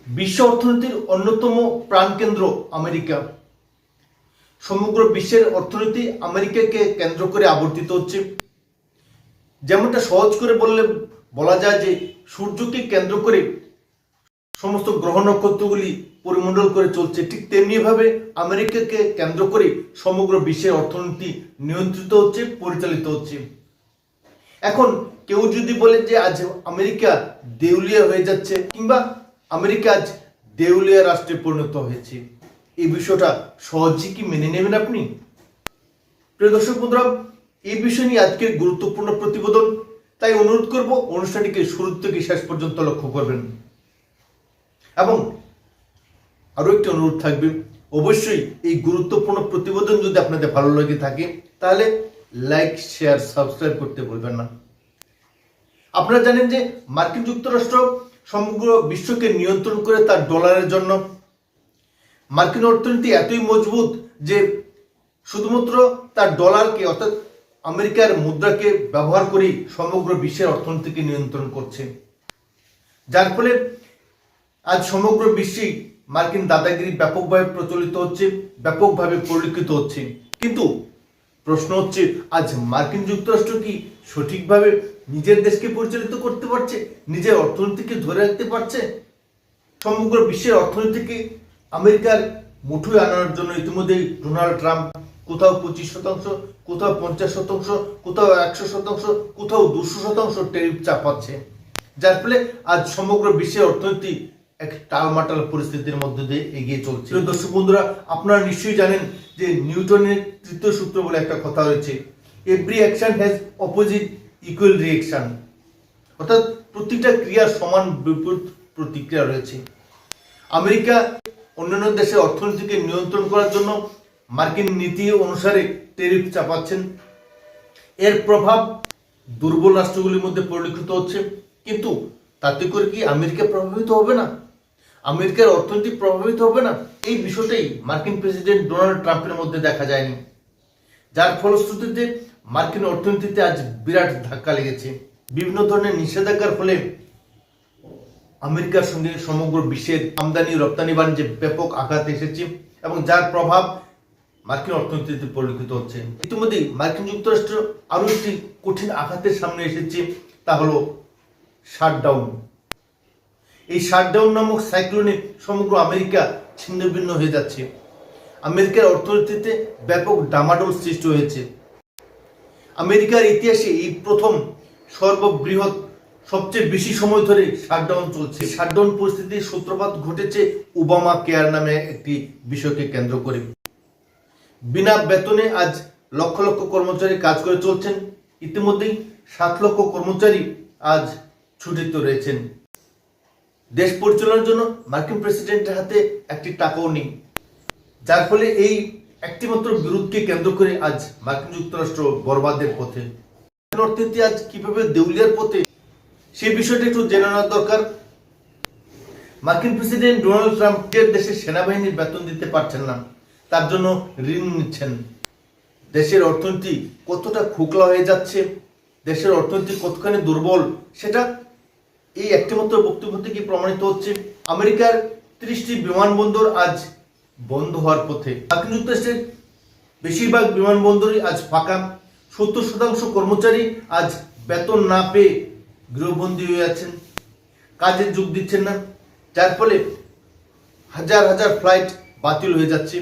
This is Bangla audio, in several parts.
বিশ্ব অর্থনীতির অন্যতম প্রাণকেন্দ্র আমেরিকা। সমগ্র বিশ্বের অর্থনীতি আমেরিকাকে কেন্দ্র করে আবর্তিত হচ্ছে। যেমনটা সহজ করে বলা যায় যে সূর্যকে কেন্দ্র করে সমস্ত গ্রহ নক্ষত্রগুলি পরিমণ্ডল করে চলছে, ঠিক তেমনিভাবে আমেরিকাকে কেন্দ্র করে সমগ্র বিশ্বের অর্থনীতি নিয়ন্ত্রিত হচ্ছে, পরিচালিত হচ্ছে। এখন কেউ যদি বলে যে আজ আমেরিকা দেউলিয়া হয়ে যাচ্ছে কিংবা আমেরিকা আজ দেউলিয়া রাষ্ট্রে পরিণত হয়েছে, এই বিষয়টা সহজে কি মেনে নেবেন আপনি? প্রিয় দর্শক বন্ধুরা, এই বিষয় নিয়ে আজকের গুরুত্বপূর্ণ প্রতিবেদন, তাই অনুরোধ করব অনুষ্ঠানটিকে শুরু থেকে শেষ পর্যন্ত লক্ষ্য করবেন। এবং আরো একটি অনুরোধ থাকবে, অবশ্যই এই গুরুত্বপূর্ণ প্রতিবেদন যদি আপনাদের ভালো লেগে থাকে তাহলে লাইক, শেয়ার, সাবস্ক্রাইব করতে ভুলবেন না। আপনারা জানেন যে মার্কিন যুক্তরাষ্ট্র সমগ্র বিশ্বকে নিয়ন্ত্রণ করে তার ডলারের জন্য। মার্কিন অর্থনীতি এতই মজবুত যে শুধুমাত্র তার ডলারকে অর্থাৎ আমেরিকার মুদ্রাকে ব্যবহার করে সমগ্র বিশ্বের অর্থনীতিকে নিয়ন্ত্রণ করছে, যার ফলে আজ সমগ্র বিশ্বেই মার্কিন দাদাগিরি ব্যাপকভাবে প্রচলিত হচ্ছে, ব্যাপকভাবে পরিলক্ষিত হচ্ছে। কিন্তু প্রশ্ন হচ্ছে, আজ মার্কিন যুক্তরাষ্ট্র কি সঠিকভাবে নিজের দেশকে পরিচালিত করতে পারছে, নিজের অর্থনীতিকে ধরে রাখতে পারছে? সমগ্র বিশ্বের অর্থনীতিকে আমেরিকার মুঠোয় আনার জন্য ইতিমধ্যেই ডোনাল্ড ট্রাম্প কোথাও 25%, কোথাও 50%, কোথাও 100%, কোথাও 200% ট্যারিফ চাপাচ্ছে, যার ফলে আজ সমগ্র বিশ্বের অর্থনীতি এক টালমাটাল পরিস্থিতির মধ্যে দিয়ে এগিয়ে চলছে। দর্শক বন্ধুরা, আপনারা নিশ্চয়ই জানেন যে নিউটনের তৃতীয় সূত্র বলে একটা কথা রয়েছে, every action has opposite equal reaction, অর্থাৎ প্রতিটা ক্রিয়ার সমান বিপরীত প্রতিক্রিয়া রয়েছে। আমেরিকা অন্যান্য দেশের অর্থনীতিকে নিয়ন্ত্রণ করার জন্য মার্কিন নীতি অনুসারে ট্যারিফ চাপাচ্ছেন। এর প্রভাব দুর্বল রাষ্ট্রগুলির মধ্যে পরিলক্ষিত হচ্ছে, কিন্তু তাতে করে কি আমেরিকা প্রভাবিত হবে না? আমেরিকার অর্থনীতি প্রভাবিত হবে না? এই বিষয়টাই মার্কিন প্রেসিডেন্ট ডোনাল্ড ট্রাম্পের মধ্যে দেখা যায়নি, যার ফলশ্রুতিতে মার্কিন অর্থনীতিতে আজ বিরাট ধাক্কা লেগেছে। বিভিন্ন ধরনের নিষেধাজ্ঞার ফলে আমেরিকার সঙ্গে সমগ্র বিশ্বের আমদানি রপ্তানি বাণিজ্যে ব্যাপক আঘাত এসেছে এবং যার প্রভাব মার্কিন অর্থনীতিতে পরিলক্ষিত হচ্ছে। ইতিমধ্যেই মার্কিন যুক্তরাষ্ট্র আরো একটি কঠিন আঘাতের সামনে এসেছে, তা হলো শাটডাউন। এই শাটডাউন নামক সাইক্লোনে সমগ্র আমেরিকা ছিন্নভিন্ন হয়ে যাচ্ছে। আমেরিকার অর্থনীতিতে ব্যাপক ডামাডোল সৃষ্টি হয়েছে। আমেরিকার ইতিহাসে এই প্রথম সর্ববৃহৎ সবচেয়ে বেশি সময় ধরে শাটডাউন চলছে। শাটডাউন পরিস্থিতির সূত্রপাত ঘটেছে ওবামা কেয়ার নামে একটি বিষয়কে কেন্দ্র করে। বিনা বেতনে আজ লক্ষ লক্ষ কর্মচারী কাজ করে চলছেন। ইতিমধ্যেই 7 লক্ষ কর্মচারী আজ ছুটিতে রয়েছেন। দেশ পরিচালনার জন্য মার্কিন প্রেসিডেন্টের হাতে একটি টাকাও নেই, যার ফলে এই একটিমাত্র বিরোধকে কেন্দ্র করে আজ মার্কিন যুক্তরাষ্ট্র বরবাদের পথে। অর্থনীতি আজ কিভাবে দেউলিয়ার পথে, সেই বিষয়টা একটু জেনে নেওয়া দরকার। মার্কিন প্রেসিডেন্ট ডোনাল্ড ট্রাম্প দেশের সেনাবাহিনীর বেতন দিতে পারছেন না, তার জন্য ঋণ নিচ্ছেন। দেশের অর্থনীতি কতটা খোকলা হয়ে যাচ্ছে, দেশের অর্থনীতি কতখানি দুর্বল, সেটা এই একটিমাত্র বক্তব্য থেকে প্রমাণিত হচ্ছে। আমেরিকার 30টি বিমানবন্দর আজ বন্ধ হওয়ার পথে। মার্কিন যুক্তরাষ্ট্রের বেশিরভাগ বিমানবন্দরই আজ ফাঁকা। 70% কর্মচারী আজ বেতন না পেয়ে গৃহবন্দী হয়ে আছেন, কাজে যোগ দিচ্ছেন না, যার ফলে হাজার হাজার ফ্লাইট বাতিল হয়ে যাচ্ছে।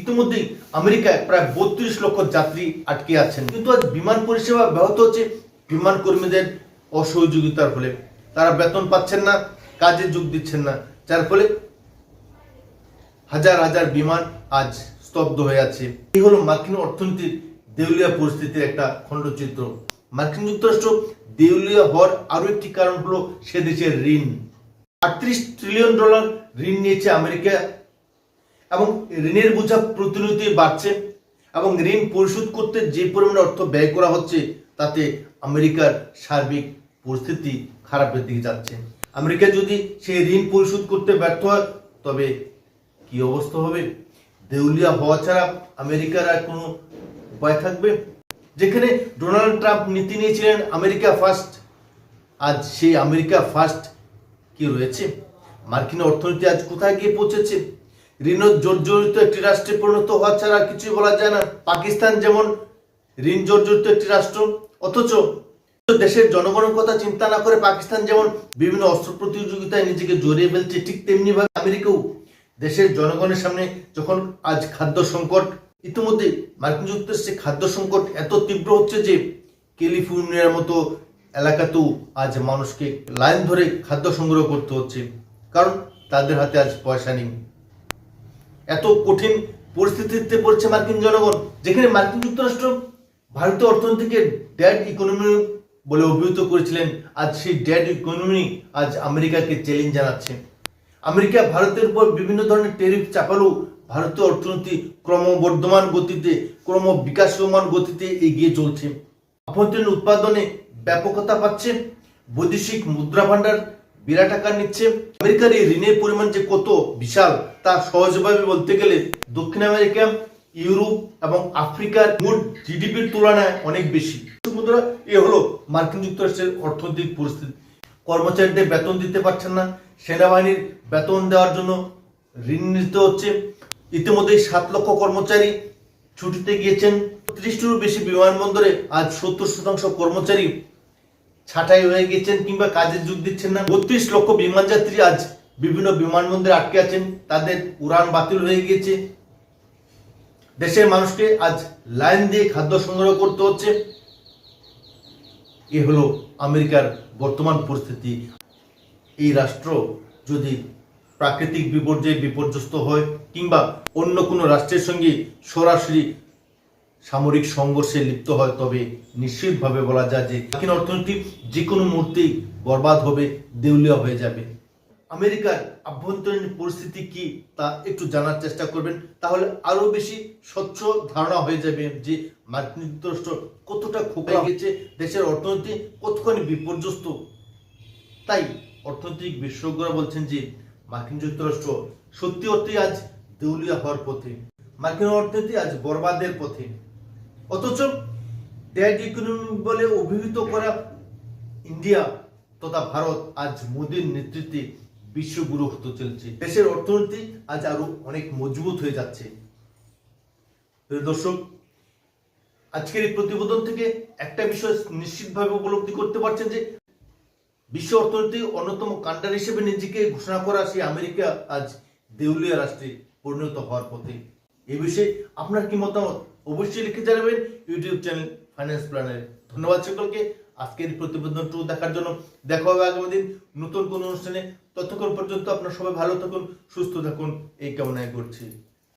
ইতিমধ্যেই আমেরিকায় প্রায় 32 লক্ষ যাত্রী আটকে আছেন। কিন্তু আজ বিমান পরিষেবা ব্যাহত হচ্ছে বিমান কর্মীদের অসহযোগিতার ফলে। তারা বেতন পাচ্ছেন না, কাজে যোগ দিচ্ছেন না, যার ফলে হাজার হাজার বিমান আজ স্তব্ধ হয়ে আছে। এই হলো মার্কিন অর্থনীতির দেউলিয়া পরিস্থিতির একটা খণ্ডচিত্র। মার্কিন যুক্তরাষ্ট্র দেউলিয়া হওয়ার আরো একটি কারণ হলো সে দেশের ঋণ। $38 ট্রিলিয়ন ঋণ নিয়েছে আমেরিকা এবং ঋণের বোঝা প্রতিনিয়ত বাড়ছে এবং ঋণ পরিশোধ করতে যে পরিমাণে অর্থ ব্যয় করা হচ্ছে তাতে আমেরিকার সার্বিক পরিস্থিতি খারাপের দিকে যাচ্ছে। আমেরিকা যদি সেই ঋণ পরিশোধ করতে ব্যর্থ হয় তবে কি অবস্থা হবে? দেউলিয়া হওয়া ছাড়া আমেরিকার আর কোনো উপায় থাকবে? যেখানে ডোনাল্ড ট্রাম্প নীতি নিয়েছিলেন আমেরিকা ফার্স্ট, আজ সেই আমেরিকা ফার্স্ট কি রয়েছে? মার্কিন অর্থনীতি আজ কোথায় গিয়ে পৌঁছেছে। ঋণ জর্জরিত একটি রাষ্ট্রে পরিণত হওয়া ছাড়া কিছুই বলা যায় না। পাকিস্তান যেমন ঋণ জর্জরিত একটি রাষ্ট্র, অথচ দেশের জনগণের কথা চিন্তা না করে পাকিস্তান যেমন বিভিন্ন অস্ত্র প্রতিযোগিতায় নিজেকে জড়িয়ে ফেলছে, ঠিক তেমনি ভাবে আমেরিকাও দেশের জনগণের সামনে যখন আজ খাদ্য সংকট, ইতিমধ্যে মার্কিন যুক্তরাষ্ট্রে খাদ্য সংকট এত তীব্র হচ্ছে যে ক্যালিফোর্নিয়ার মতো এলাকাতেও আজ মানুষকে লাইন ধরে খাদ্য সংগ্রহ করতে হচ্ছে, কারণ তাদের হাতে আজ পয়সা নেই। এত কঠিন পরিস্থিতিতে পড়ছে মার্কিন জনগণ, যেখানে মার্কিন যুক্তরাষ্ট্র ভারতীয় অর্থনীতিকে ড্যাড ইকোনমি বলে অভিহিত করেছিলেন। আজ সেই ড্যাড ইকোনমি আজ আমেরিকাকে চ্যালেঞ্জ জানাচ্ছে। আমেরিকা ভারতের উপর বিভিন্ন ধরনের ট্যারিফ চাপালেও ভারতীয় অর্থনীতি ক্রমবর্ধমান গতিতে, বিকাশমান গতিতে এগিয়ে চলছে। আভ্যন্তরীণ উৎপাদনে ব্যাপকতা পাচ্ছে, বৈদেশিক মুদ্রা ভান্ডার বিরাট আকার নিচ্ছে। আমেরিকার এই ঋণের পরিমাণ যে কত বিশাল তা সহজভাবে বলতে গেলে দক্ষিণ আমেরিকা, ইউরোপ এবং আফ্রিকার মোট জিডিপির তুলনায় অনেক বেশি। বন্ধুরা, এ হলো মার্কিন যুক্তরাষ্ট্রের অর্থনৈতিক পরিস্থিতি। কর্মচারীদের বেতন দিতে পারছেন না, সেনাবাহিনীর বেতন দেওয়ার জন্য ঋণ নিতে হচ্ছে। ইতিমধ্যে 7 লক্ষ কর্মচারী ছুটিতে গিয়েছেন। 30টিরও বেশি বিমানবন্দরে আজ 70% কর্মচারী ছাঁটাই হয়ে গেছেন কিংবা কাজে যোগ দিচ্ছেন না। 32 লক্ষ বিমান যাত্রী আজ বিভিন্ন বিমানবন্দরে আটকে আছেন, তাদের উড়ান বাতিল হয়ে গিয়েছে। দেশের মানুষকে আজ লাইন দিয়ে খাদ্য সংগ্রহ করতে হচ্ছে। এ হলো আমেরিকার বর্তমান পরিস্থিতি। এই রাষ্ট্র যদি প্রাকৃতিক বিপর্যয়ে বিপর্যস্ত হয় কিংবা অন্য কোনো রাষ্ট্রের সঙ্গে সরাসরি সামরিক সংঘর্ষে লিপ্ত হয়, তবে নিশ্চিতভাবে বলা যায় যে মার্কিন অর্থনীতি যে কোনো মুহূর্তেই বরবাদ হবে, দেউলিয়া হয়ে যাবে। আমেরিকার আভ্যন্তরীণ পরিস্থিতি কি তা একটু জানার চেষ্টা করবেন, তাহলে আরো বেশি স্বচ্ছ ধারণা হয়ে যাবে যে মার্কিন যুক্তরাষ্ট্র কতটা খোকা গেছে, দেশের অর্থনীতি কতখানি বিপর্যস্ত। তাই অর্থনৈতিক বিশেষজ্ঞরা বলছেন যে মার্কিন যুক্তরাষ্ট্র সত্যি অর্থেই আজ দেউলিয়া হওয়ার পথে, মার্কিন অর্থনীতি আজ বরবাদের পথে। অথচ ড্যাড ইকোনমি বলে অভিহিত করা ইন্ডিয়া তথা ভারত আজ মোদীর নেতৃত্বে বিশ্বগুরু হতে চলছে। দেশের অর্থনীতি আজ আরো অনেক মজবুত হয়ে যাচ্ছে। দর্শক, আজকের এই প্রতিবেদন থেকে একটা বিষয় নিশ্চিতভাবে উপলব্ধি করতে পারছেন যে বিশ্ব অর্থনীতির অন্যতম কান্ডার হিসেবে নিজেকে ঘোষণা করা সেই আমেরিকা আজ দেউলিয়া রাষ্ট্রে পরিণত হওয়ার পথে। এই বিষয়ে আপনার কি মতামত অবশ্যই লিখে জানাবেন ইউটিউব চ্যানেল ফাইন্যান্স প্ল্যানারে। ধন্যবাদ সকলকে আজকের প্রতিবেদনটি দেখার জন্য। দেখা হবে আগামী দিন নতুন কোন অনুষ্ঠানে। ততক্ষণ পর্যন্ত আপনারা সবাই ভালো থাকুন, সুস্থ থাকুন, এই কামনায় করছি।